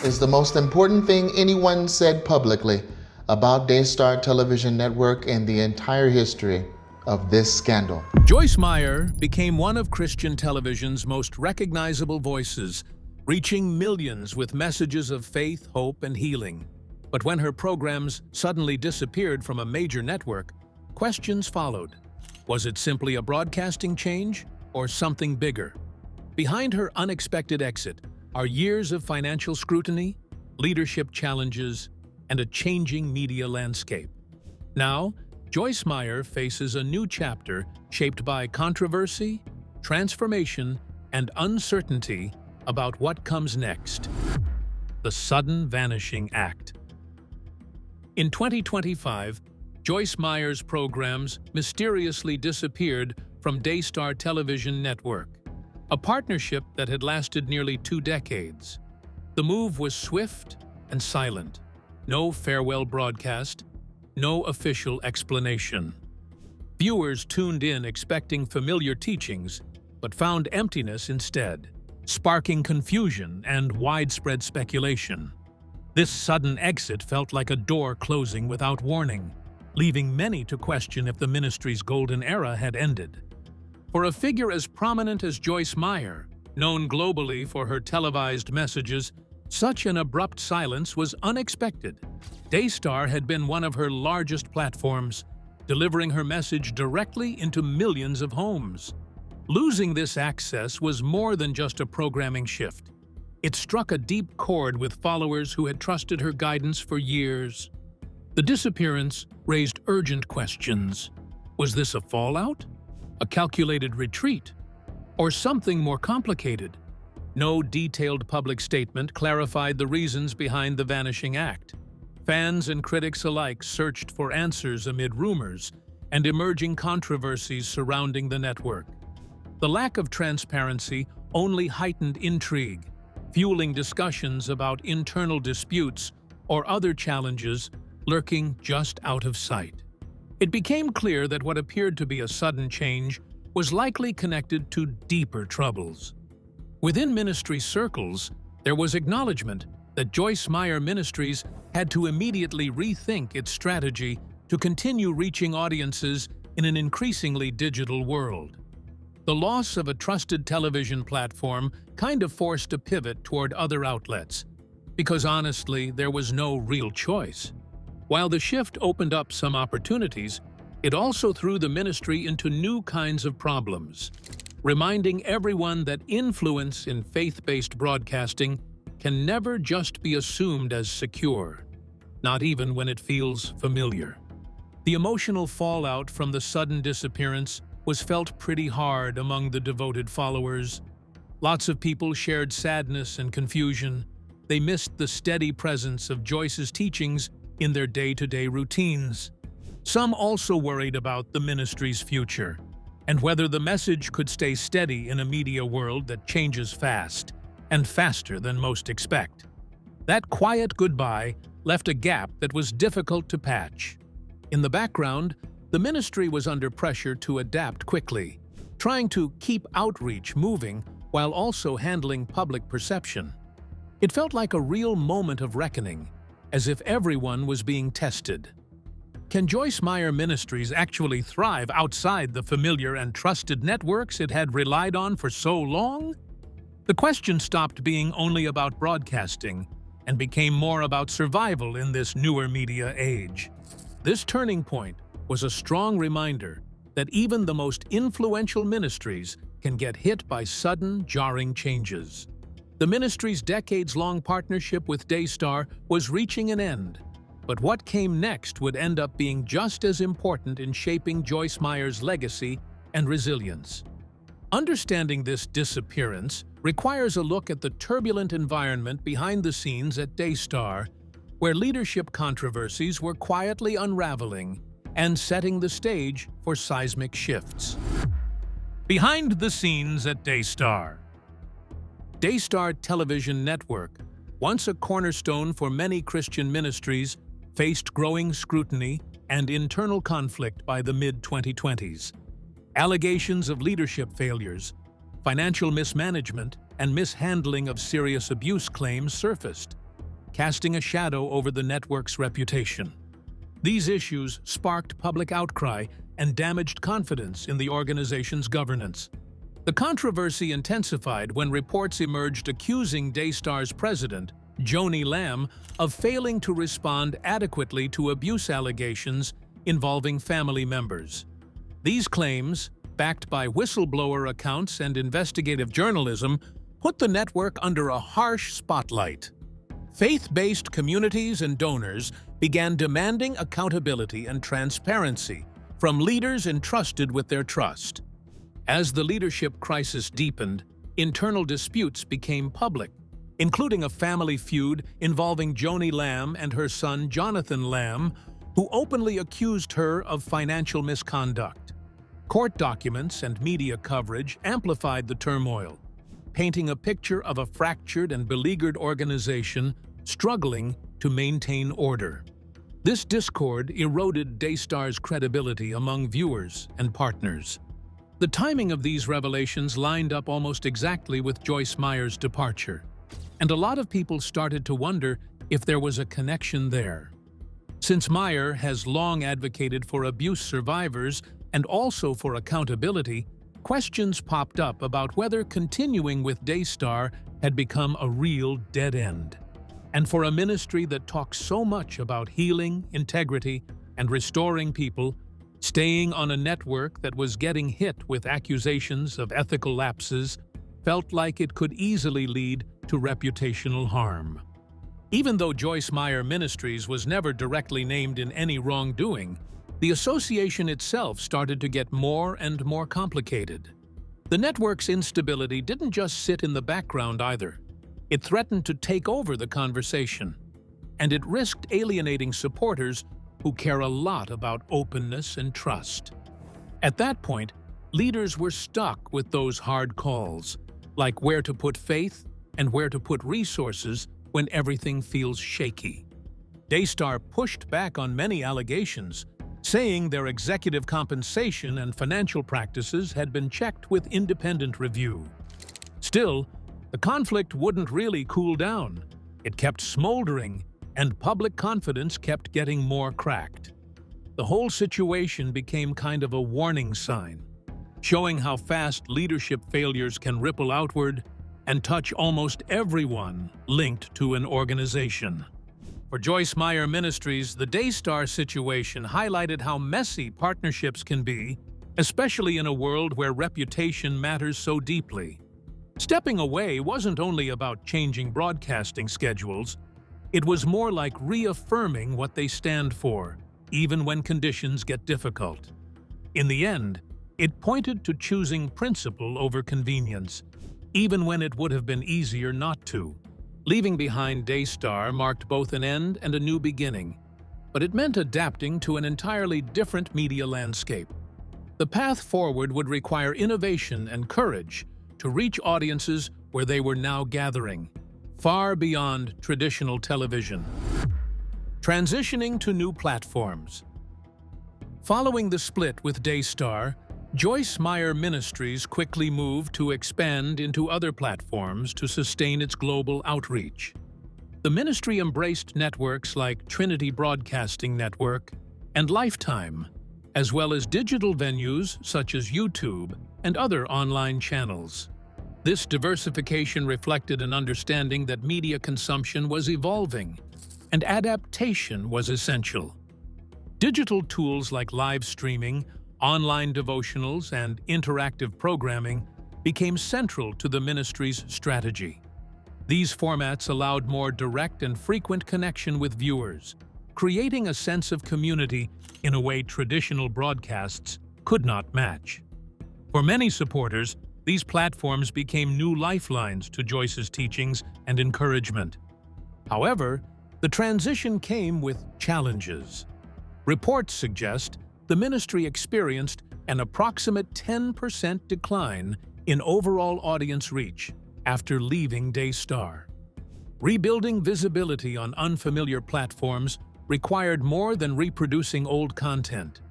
is the most important thing anyone said publicly about Daystar Television Network in the entire history of this scandal. Joyce Meyer became one of Christian television's most recognizable voices, reaching millions with messages of faith, hope, and healing. But when her programs suddenly disappeared from a major network, questions followed. Was it simply a broadcasting change or something bigger? Behind her unexpected exit are years of financial scrutiny, leadership challenges, and a changing media landscape. Now, Joyce Meyer faces a new chapter shaped by controversy, transformation, and uncertainty about what comes next. The sudden vanishing act. In 2025, Joyce Meyer's programs mysteriously disappeared from Daystar Television Network, a partnership that had lasted nearly 2 decades. The move was swift and silent. No farewell broadcast, no official explanation. Viewers tuned in expecting familiar teachings, but found emptiness instead, sparking confusion and widespread speculation. This sudden exit felt like a door closing without warning, leaving many to question if the ministry's golden era had ended. For a figure as prominent as Joyce Meyer, known globally for her televised messages, such an abrupt silence was unexpected. Daystar had been one of her largest platforms, delivering her message directly into millions of homes. Losing this access was more than just a programming shift. It struck a deep chord with followers who had trusted her guidance for years. The disappearance raised urgent questions. Was this a fallout? A calculated retreat? Or something more complicated? No detailed public statement clarified the reasons behind the vanishing act. Fans and critics alike searched for answers amid rumors and emerging controversies surrounding the network. The lack of transparency only heightened intrigue, fueling discussions about internal disputes or other challenges lurking just out of sight. It became clear that what appeared to be a sudden change was likely connected to deeper troubles. Within ministry circles, there was acknowledgement that Joyce Meyer Ministries had to immediately rethink its strategy to continue reaching audiences in an increasingly digital world. The loss of a trusted television platform kind of forced a pivot toward other outlets, because honestly, there was no real choice. While the shift opened up some opportunities, it also threw the ministry into new kinds of problems, reminding everyone that influence in faith-based broadcasting can never just be assumed as secure, not even when it feels familiar. The emotional fallout from the sudden disappearance was felt pretty hard among the devoted followers. Lots of people shared sadness and confusion. They missed the steady presence of Joyce's teachings in their day-to-day routines. Some also worried about the ministry's future and whether the message could stay steady in a media world that changes fast and faster than most expect. That quiet goodbye left a gap that was difficult to patch. In the background, the ministry was under pressure to adapt quickly, trying to keep outreach moving while also handling public perception. It felt like a real moment of reckoning, as if everyone was being tested. Can Joyce Meyer Ministries actually thrive outside the familiar and trusted networks it had relied on for so long? The question stopped being only about broadcasting and became more about survival in this newer media age. This turning point was a strong reminder that even the most influential ministries can get hit by sudden, jarring changes. The ministry's decades-long partnership with Daystar was reaching an end, but what came next would end up being just as important in shaping Joyce Meyer's legacy and resilience. Understanding this disappearance requires a look at the turbulent environment behind the scenes at Daystar, where leadership controversies were quietly unraveling and setting the stage for seismic shifts. Behind the scenes at Daystar. Daystar Television Network, once a cornerstone for many Christian ministries, faced growing scrutiny and internal conflict by the mid-2020s. Allegations of leadership failures, financial mismanagement, and mishandling of serious abuse claims surfaced, casting a shadow over the network's reputation. These issues sparked public outcry and damaged confidence in the organization's governance. The controversy intensified when reports emerged accusing Daystar's president, Joni Lamb, of failing to respond adequately to abuse allegations involving family members. These claims, backed by whistleblower accounts and investigative journalism, put the network under a harsh spotlight. Faith-based communities and donors began demanding accountability and transparency from leaders entrusted with their trust. As the leadership crisis deepened, internal disputes became public, including a family feud involving Joni Lamb and her son Jonathan Lamb, who openly accused her of financial misconduct. Court documents and media coverage amplified the turmoil, painting a picture of a fractured and beleaguered organization struggling to maintain order. This discord eroded Daystar's credibility among viewers and partners. The timing of these revelations lined up almost exactly with Joyce Meyer's departure, and a lot of people started to wonder if there was a connection there. Since Meyer has long advocated for abuse survivors and also for accountability, questions popped up about whether continuing with Daystar had become a real dead end. And for a ministry that talks so much about healing, integrity, and restoring people, staying on a network that was getting hit with accusations of ethical lapses felt like it could easily lead to reputational harm. Even though Joyce Meyer Ministries was never directly named in any wrongdoing, the association itself started to get more and more complicated. The network's instability didn't just sit in the background either. It threatened to take over the conversation, and it risked alienating supporters who care a lot about openness and trust. At that point, leaders were stuck with those hard calls, like where to put faith and where to put resources when everything feels shaky. Daystar pushed back on many allegations, saying their executive compensation and financial practices had been checked with independent review. Still, the conflict wouldn't really cool down. It kept smoldering, and public confidence kept getting more cracked. The whole situation became kind of a warning sign, showing how fast leadership failures can ripple outward and touch almost everyone linked to an organization. For Joyce Meyer Ministries, the Daystar situation highlighted how messy partnerships can be, especially in a world where reputation matters so deeply. Stepping away wasn't only about changing broadcasting schedules, it was more like reaffirming what they stand for, even when conditions get difficult. In the end, it pointed to choosing principle over convenience, even when it would have been easier not to. Leaving behind Daystar marked both an end and a new beginning, but it meant adapting to an entirely different media landscape. The path forward would require innovation and courage to reach audiences where they were now gathering, far beyond traditional television. Transitioning to new platforms. Following the split with Daystar, Joyce Meyer Ministries quickly moved to expand into other platforms to sustain its global outreach. The ministry embraced networks like Trinity Broadcasting Network and Lifetime, as well as digital venues such as YouTube and other online channels. This diversification reflected an understanding that media consumption was evolving, and adaptation was essential. Digital tools like live streaming, online devotionals, and interactive programming became central to the ministry's strategy. These formats allowed more direct and frequent connection with viewers, creating a sense of community in a way traditional broadcasts could not match. For many supporters, these platforms became new lifelines to Joyce's teachings and encouragement. However, the transition came with challenges. Reports suggest the ministry experienced an approximate 10% decline in overall audience reach after leaving Daystar. Rebuilding visibility on unfamiliar platforms required more than reproducing old content.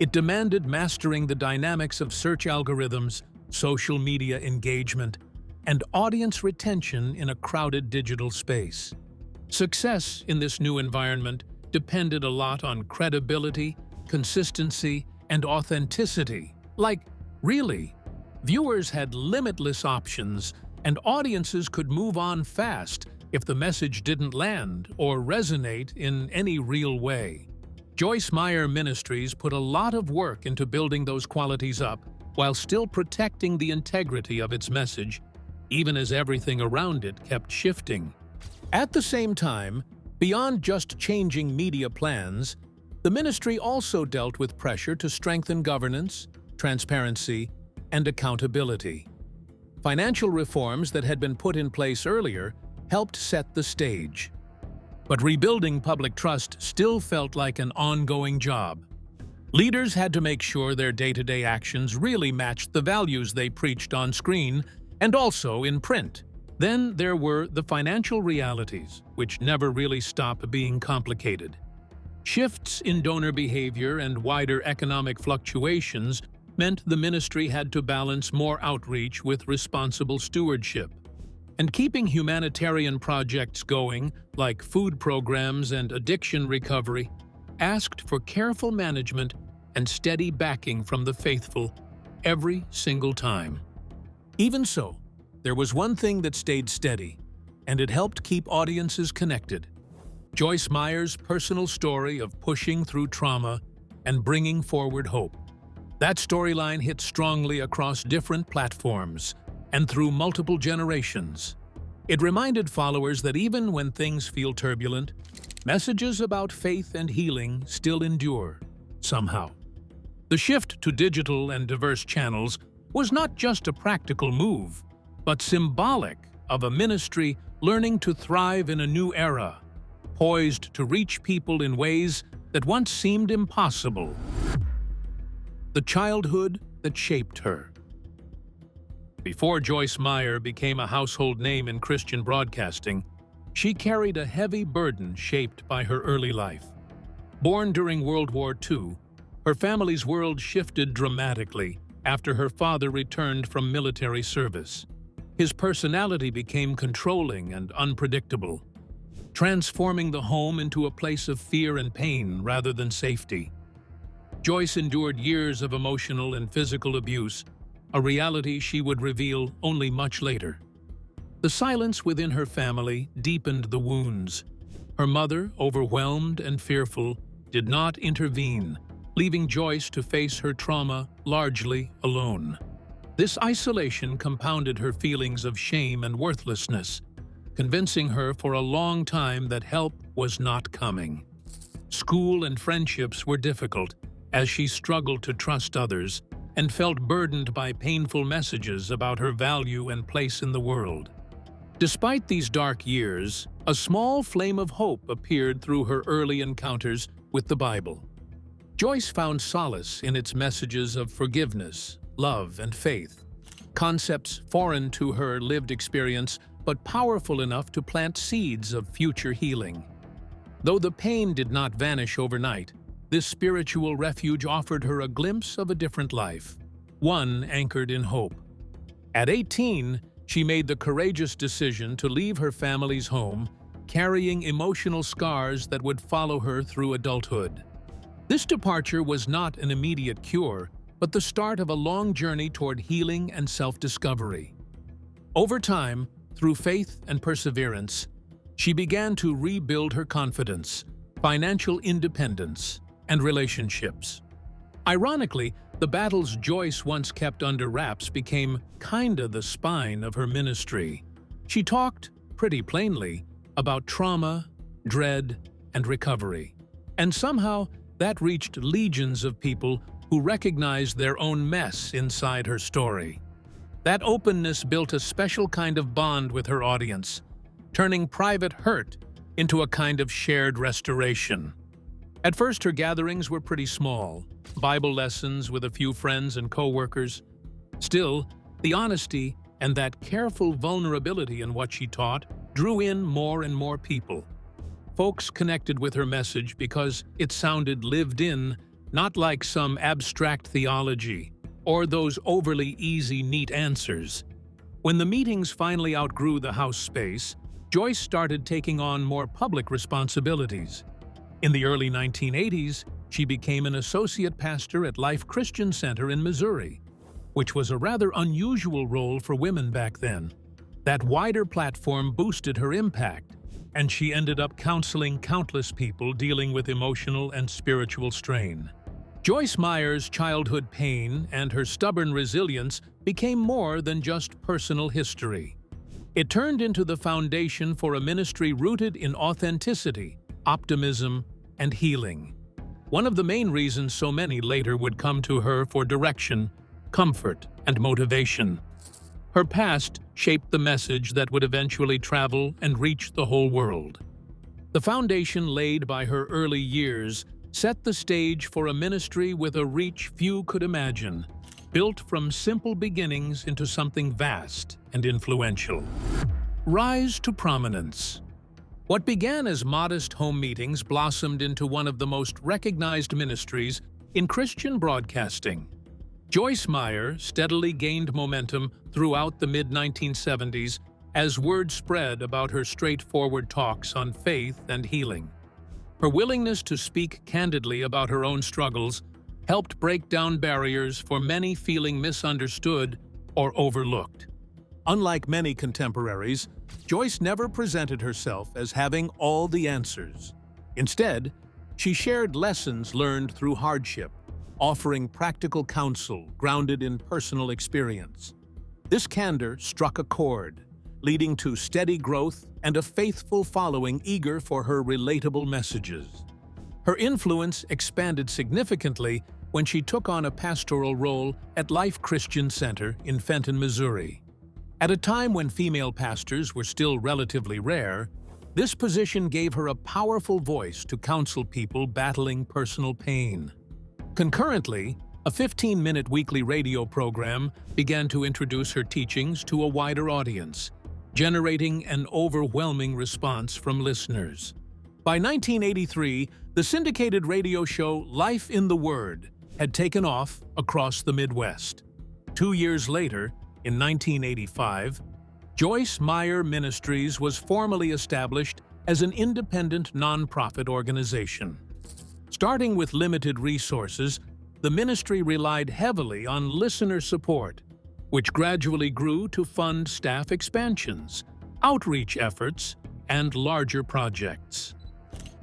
It demanded mastering the dynamics of search algorithms, social media engagement, and audience retention in a crowded digital space. Success in this new environment depended a lot on credibility, consistency, and authenticity. Like, really, viewers had limitless options, and audiences could move on fast if the message didn't land or resonate in any real way. Joyce Meyer Ministries put a lot of work into building those qualities up while still protecting the integrity of its message, even as everything around it kept shifting. At the same time, beyond just changing media plans, the ministry also dealt with pressure to strengthen governance, transparency, and accountability. Financial reforms that had been put in place earlier helped set the stage. But rebuilding public trust still felt like an ongoing job. Leaders had to make sure their day-to-day actions really matched the values they preached on screen and also in print. Then there were the financial realities, which never really stopped being complicated. Shifts in donor behavior and wider economic fluctuations meant the ministry had to balance more outreach with responsible stewardship. And keeping humanitarian projects going, like food programs and addiction recovery, asked for careful management and steady backing from the faithful every single time. Even so, there was one thing that stayed steady, and it helped keep audiences connected. Joyce Meyer's personal story of pushing through trauma and bringing forward hope. That storyline hit strongly across different platforms and through multiple generations. It reminded followers that even when things feel turbulent, messages about faith and healing still endure, somehow. The shift to digital and diverse channels was not just a practical move, but symbolic of a ministry learning to thrive in a new era, poised to reach people in ways that once seemed impossible. The childhood that shaped her. Before Joyce Meyer became a household name in Christian broadcasting, she carried a heavy burden shaped by her early life. Born during World War II, her family's world shifted dramatically after her father returned from military service. His personality became controlling and unpredictable, transforming the home into a place of fear and pain rather than safety. Joyce endured years of emotional and physical abuse, a reality she would reveal only much later. The silence within her family deepened the wounds. Her mother, overwhelmed and fearful, did not intervene, leaving Joyce to face her trauma largely alone. This isolation compounded her feelings of shame and worthlessness, convincing her for a long time that help was not coming. School and friendships were difficult, as she struggled to trust others and felt burdened by painful messages about her value and place in the world. Despite these dark years, a small flame of hope appeared through her early encounters with the Bible. Joyce found solace in its messages of forgiveness, love, and faith, concepts foreign to her lived experience but powerful enough to plant seeds of future healing. Though the pain did not vanish overnight, this spiritual refuge offered her a glimpse of a different life, one anchored in hope. At 18, she made the courageous decision to leave her family's home, carrying emotional scars that would follow her through adulthood. This departure was not an immediate cure, but the start of a long journey toward healing and self-discovery. Over time, through faith and perseverance, she began to rebuild her confidence, financial independence, and relationships. Ironically, the battles Joyce once kept under wraps became kinda the spine of her ministry. She talked, pretty plainly, about trauma, dread, and recovery. And somehow, that reached legions of people who recognized their own mess inside her story. That openness built a special kind of bond with her audience, turning private hurt into a kind of shared restoration. At first, her gatherings were pretty small, Bible lessons with a few friends and co-workers. Still, the honesty and that careful vulnerability in what she taught drew in more and more people. Folks connected with her message because it sounded lived in, not like some abstract theology or those overly easy, neat answers. When the meetings finally outgrew the house space, Joyce started taking on more public responsibilities. In the early 1980s, she became an associate pastor at Life Christian Center in Missouri, which was a rather unusual role for women back then. That wider platform boosted her impact, and she ended up counseling countless people dealing with emotional and spiritual strain. Joyce Meyer's childhood pain and her stubborn resilience became more than just personal history. It turned into the foundation for a ministry rooted in authenticity, optimism, and healing. One of the main reasons so many later would come to her for direction, comfort, and motivation. Her past shaped the message that would eventually travel and reach the whole world. The foundation laid by her early years set the stage for a ministry with a reach few could imagine, built from simple beginnings into something vast and influential. Rise to prominence. What began as modest home meetings blossomed into one of the most recognized ministries in Christian broadcasting. Joyce Meyer steadily gained momentum throughout the mid-1970s as word spread about her straightforward talks on faith and healing. Her willingness to speak candidly about her own struggles helped break down barriers for many feeling misunderstood or overlooked. Unlike many contemporaries, Joyce never presented herself as having all the answers. Instead, she shared lessons learned through hardship, offering practical counsel grounded in personal experience. This candor struck a chord, leading to steady growth and a faithful following eager for her relatable messages. Her influence expanded significantly when she took on a pastoral role at Life Christian Center in Fenton, Missouri. At a time when female pastors were still relatively rare, this position gave her a powerful voice to counsel people battling personal pain. Concurrently, a 15-minute weekly radio program began to introduce her teachings to a wider audience, generating an overwhelming response from listeners. By 1983, the syndicated radio show Life in the Word had taken off across the Midwest. 2 years later, in 1985, Joyce Meyer Ministries was formally established as an independent nonprofit organization. Starting with limited resources, the ministry relied heavily on listener support, which gradually grew to fund staff expansions, outreach efforts, and larger projects.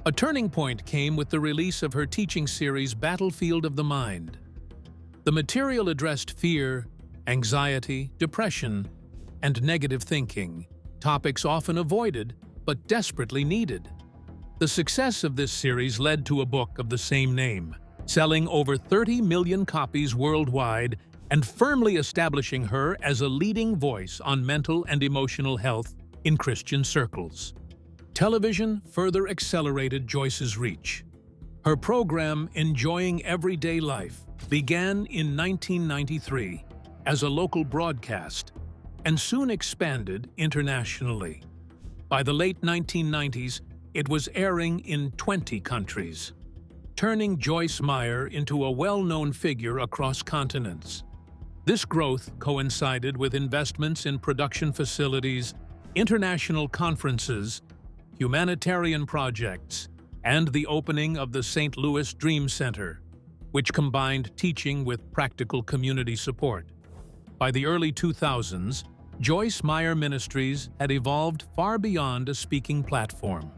A turning point came with the release of her teaching series Battlefield of the Mind. The material addressed fear, anxiety, depression, and negative thinking, topics often avoided but desperately needed. The success of this series led to a book of the same name, selling over 30 million copies worldwide and firmly establishing her as a leading voice on mental and emotional health in Christian circles. Television further accelerated Joyce's reach. Her program, Enjoying Everyday Life, began in 1993 as a local broadcast and soon expanded internationally. By the late 1990s, it was airing in 20 countries, turning Joyce Meyer into a well-known figure across continents. This growth coincided with investments in production facilities, international conferences, humanitarian projects, and the opening of the St. Louis Dream Center, which combined teaching with practical community support. By the early 2000s, Joyce Meyer Ministries had evolved far beyond a speaking platform.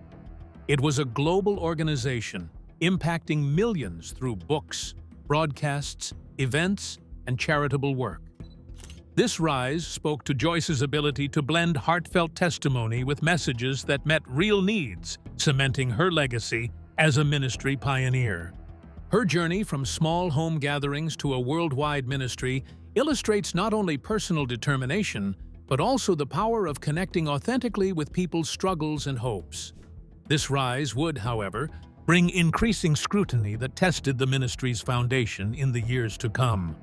It was a global organization, impacting millions through books, broadcasts, events, and charitable work. This rise spoke to Joyce's ability to blend heartfelt testimony with messages that met real needs, cementing her legacy as a ministry pioneer. Her journey from small home gatherings to a worldwide ministry illustrates not only personal determination, but also the power of connecting authentically with people's struggles and hopes. This rise would, however, bring increasing scrutiny that tested the ministry's foundation in the years to come.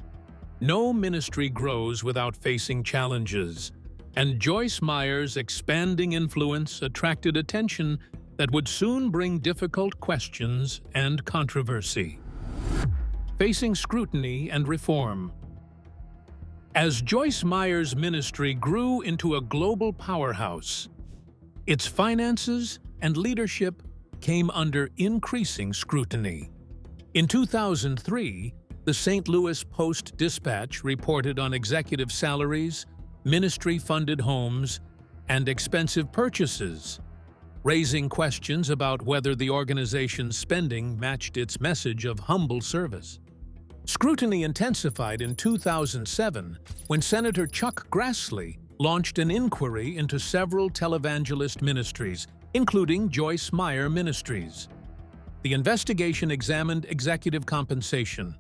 No ministry grows without facing challenges, and Joyce Meyer's expanding influence attracted attention that would soon bring difficult questions and controversy. Facing scrutiny and reform. As Joyce Meyer's ministry grew into a global powerhouse, Its finances and leadership came under increasing scrutiny. In 2003, the St. Louis Post-Dispatch reported on executive salaries, ministry-funded homes, and expensive purchases, raising questions about whether the organization's spending matched its message of humble service. Scrutiny intensified in 2007 when Senator Chuck Grassley launched an inquiry into several televangelist ministries, including Joyce Meyer Ministries. The investigation examined executive compensation,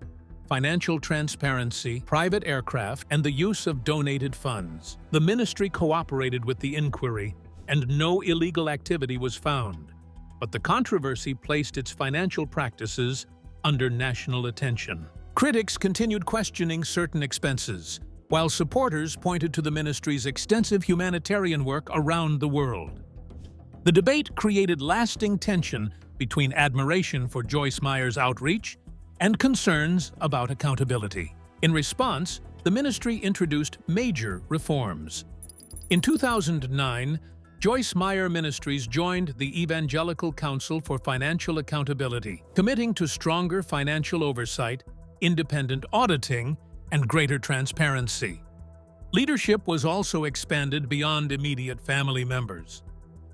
financial transparency, private aircraft, and the use of donated funds. The ministry cooperated with the inquiry, and no illegal activity was found. But the controversy placed its financial practices under national attention. Critics continued questioning certain expenses, while supporters pointed to the ministry's extensive humanitarian work around the world. The debate created lasting tension between admiration for Joyce Meyer's outreach and concerns about accountability. In response, the ministry introduced major reforms. In 2009, Joyce Meyer Ministries joined the Evangelical Council for Financial Accountability, committing to stronger financial oversight, independent auditing, and greater transparency. Leadership was also expanded beyond immediate family members.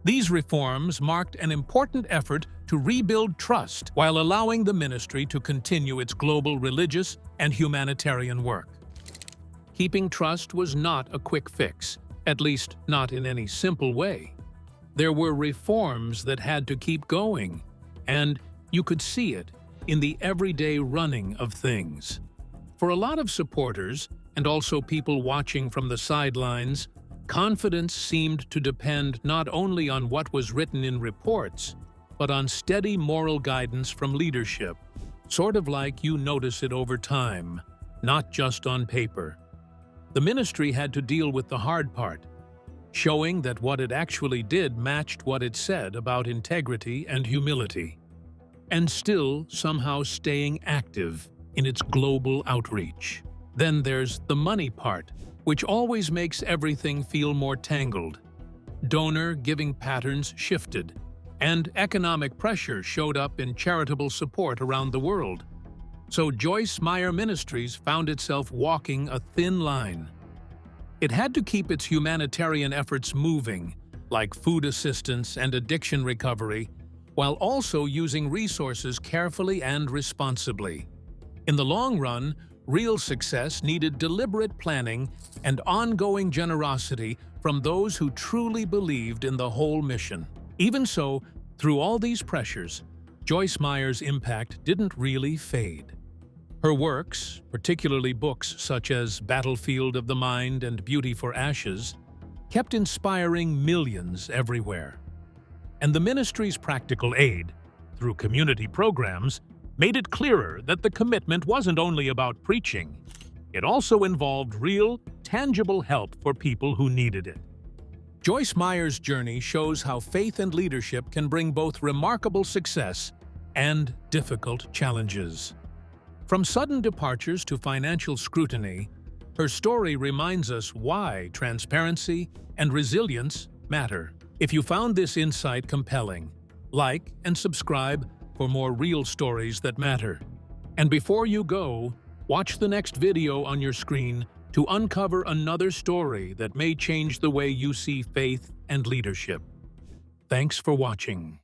These reforms marked an important effort to rebuild trust while allowing the ministry to continue its global religious and humanitarian work. Keeping trust was not a quick fix, at least not in any simple way. There were reforms that had to keep going, and you could see it in the everyday running of things. For a lot of supporters, and also people watching from the sidelines, confidence seemed to depend not only on what was written in reports, but on steady moral guidance from leadership, sort of like you notice it over time, not just on paper. The ministry had to deal with the hard part, showing that what it actually did matched what it said about integrity and humility, and still somehow staying active in its global outreach. Then there's the money part, which always makes everything feel more tangled. Donor giving patterns shifted, and economic pressure showed up in charitable support around the world. So Joyce Meyer Ministries found itself walking a thin line. It had to keep its humanitarian efforts moving, like food assistance and addiction recovery, while also using resources carefully and responsibly. In the long run, real success needed deliberate planning and ongoing generosity from those who truly believed in the whole mission. Even so, through all these pressures, Joyce Meyer's impact didn't really fade. Her works, particularly books such as Battlefield of the Mind and Beauty for Ashes, kept inspiring millions everywhere. And the ministry's practical aid, through community programs, made it clearer that the commitment wasn't only about preaching. It also involved real, tangible help for people who needed it. Joyce Meyer's journey shows how faith and leadership can bring both remarkable success and difficult challenges. From sudden departures to financial scrutiny, her story reminds us why transparency and resilience matter. If you found this insight compelling, like and subscribe for more real stories that matter. And before you go, watch the next video on your screen to uncover another story that may change the way you see faith and leadership. Thanks for watching.